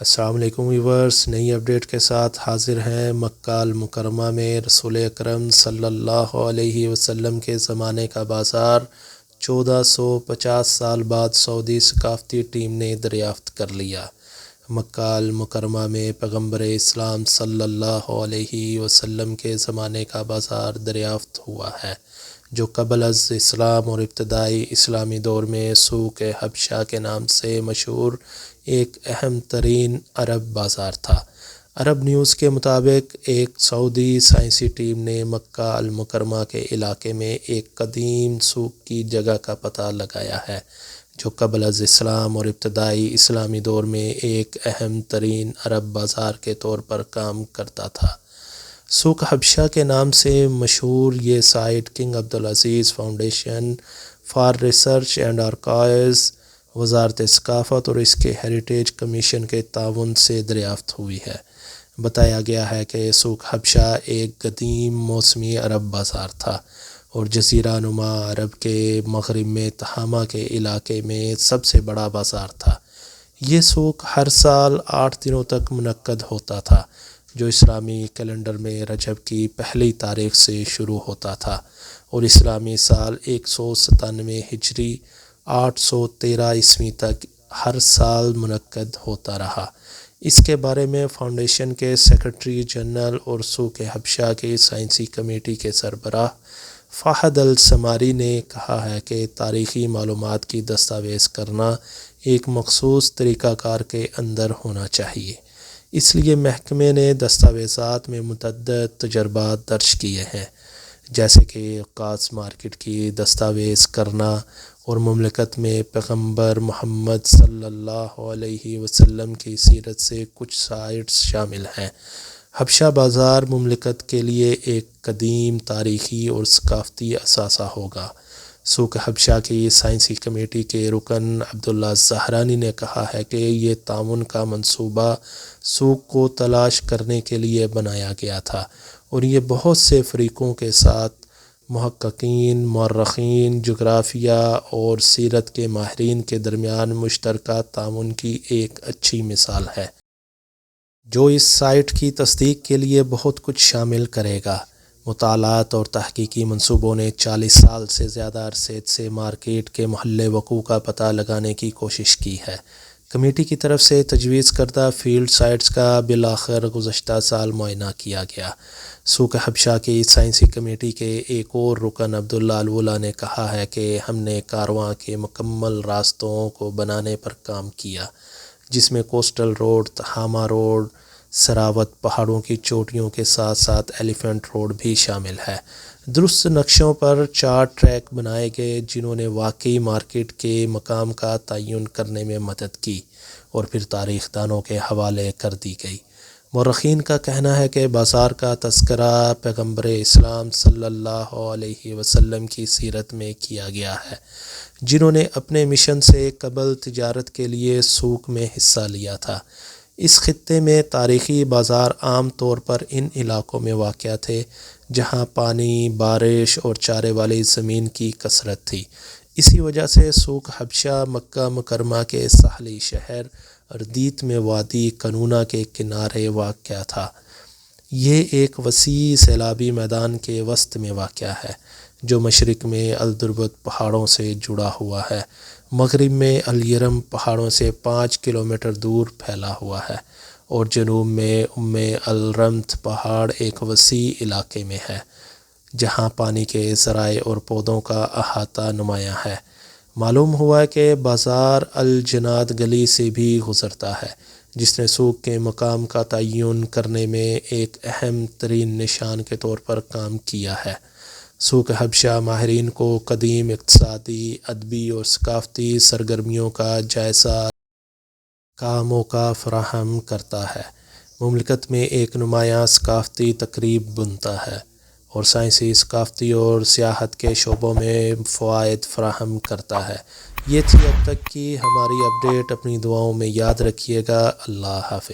السلام علیکم ویورز، نئی اپڈیٹ کے ساتھ حاضر ہیں۔ مکہ المکرمہ میں رسول اکرم صلی اللہ علیہ وسلم کے زمانے کا بازار 1450 سال بعد سعودی ثقافتی ٹیم نے دریافت کر لیا۔ مکہ المکرمہ میں پیغمبر اسلام صلی اللہ علیہ وسلم کے زمانے کا بازار دریافت ہوا ہے، جو قبل از اسلام اور ابتدائی اسلامی دور میں سوق حبشہ کے نام سے مشہور ایک اہم ترین عرب بازار تھا۔ عرب نیوز کے مطابق ایک سعودی سائنسی ٹیم نے مکہ المکرمہ کے علاقے میں ایک قدیم سوق کی جگہ کا پتہ لگایا ہے، جو قبل از اسلام اور ابتدائی اسلامی دور میں ایک اہم ترین عرب بازار کے طور پر کام کرتا تھا۔ سوق حبشہ کے نام سے مشہور یہ site King Abdulaziz Foundation for Research and Archives, وزارت ثقافت اور اس کے ہیریٹیج کمیشن کے تعاون سے دریافت ہوئی ہے۔ بتایا گیا ہے کہ سوق حبشہ ایک قدیم موسمی عرب بازار تھا اور جزیرہ نما عرب کے مغرب میں تہامہ کے علاقے میں سب سے بڑا بازار تھا۔ یہ سوق ہر سال 8 دنوں تک منعقد ہوتا تھا، جو اسلامی کیلنڈر میں رجب کی پہلی تاریخ سے شروع ہوتا تھا اور اسلامی سال 197 ہجری 813 عیسوی تک ہر سال منعقد ہوتا رہا۔ اس کے بارے میں فاؤنڈیشن کے سیکرٹری جنرل اور سوق حبشہ کی سائنسی کمیٹی کے سربراہ فہد السماری نے کہا ہے کہ تاریخی معلومات کی دستاویز کرنا ایک مخصوص طریقہ کار کے اندر ہونا چاہیے، اس لیے محکمے نے دستاویزات میں متعدد تجربات درج کیے ہیں، جیسے کہ عکاس مارکیٹ کی دستاویز کرنا اور مملکت میں پیغمبر محمد صلی اللہ علیہ وسلم کی سیرت سے کچھ سائٹس شامل ہیں۔ حبشہ بازار مملکت کے لیے ایک قدیم تاریخی اور ثقافتی اثاثہ ہوگا۔ سوق حبشہ کی سائنسی کمیٹی کے رکن عبداللہ الزہرانی نے کہا ہے کہ یہ تعاون کا منصوبہ سوق کو تلاش کرنے کے لیے بنایا گیا تھا اور یہ بہت سے فریقوں کے ساتھ محققین، مورخین، جغرافیہ اور سیرت کے ماہرین کے درمیان مشترکہ تعاون کی ایک اچھی مثال ہے، جو اس سائٹ کی تصدیق کے لیے بہت کچھ شامل کرے گا۔ مطالعات اور تحقیقی منصوبوں نے 40 سال سے زیادہ عرصے سے مارکیٹ کے محل وقوع کا پتہ لگانے کی کوشش کی ہے۔ کمیٹی کی طرف سے تجویز کردہ فیلڈ سائٹس کا بالآخر گزشتہ سال معائنہ کیا گیا۔ سوق حبشہ کی سائنسی کمیٹی کے ایک اور رکن عبداللہ الولا نے کہا ہے کہ ہم نے کارواں کے مکمل راستوں کو بنانے پر کام کیا، جس میں کوسٹل روڈ، تہامہ روڈ، سراوت پہاڑوں کی چوٹیوں کے ساتھ ساتھ ایلیفینٹ روڈ بھی شامل ہے۔ درست نقشوں پر 4 ٹریک بنائے گئے، جنہوں نے واقعی مارکیٹ کے مقام کا تعین کرنے میں مدد کی اور پھر تاریخ دانوں کے حوالے کر دی گئی۔ مورخین کا کہنا ہے کہ بازار کا تذکرہ پیغمبر اسلام صلی اللہ علیہ وسلم کی سیرت میں کیا گیا ہے، جنہوں نے اپنے مشن سے قبل تجارت کے لیے سوق میں حصہ لیا تھا۔ اس خطے میں تاریخی بازار عام طور پر ان علاقوں میں واقع تھے جہاں پانی، بارش اور چارے والی زمین کی کثرت تھی۔ اسی وجہ سے سوق حبشہ مکہ مکرمہ کے ساحلی شہر اردیت میں وادی قنونہ کے کنارے واقع تھا۔ یہ ایک وسیع سیلابی میدان کے وسط میں واقع ہے، جو مشرق میں الدربت پہاڑوں سے جڑا ہوا ہے، مغرب میں الیرم پہاڑوں سے 5 کلومیٹر دور پھیلا ہوا ہے، اور جنوب میں الرمت پہاڑ ایک وسیع علاقے میں ہے جہاں پانی کے ذرائع اور پودوں کا احاطہ نمایاں ہے۔ معلوم ہوا کہ بازار الجناد گلی سے بھی گزرتا ہے، جس نے سوق کے مقام کا تعین کرنے میں ایک اہم ترین نشان کے طور پر کام کیا ہے۔ سوق حبشہ ماہرین کو قدیم اقتصادی، ادبی اور ثقافتی سرگرمیوں کا جائزہ کا موقع فراہم کرتا ہے، مملکت میں ایک نمایاں ثقافتی تقریب بنتا ہے اور سائنسی، ثقافتی اور سیاحت کے شعبوں میں فوائد فراہم کرتا ہے۔ یہ تھی اب تک کی ہماری اپڈیٹ، اپنی دعاؤں میں یاد رکھیے گا۔ اللہ حافظ۔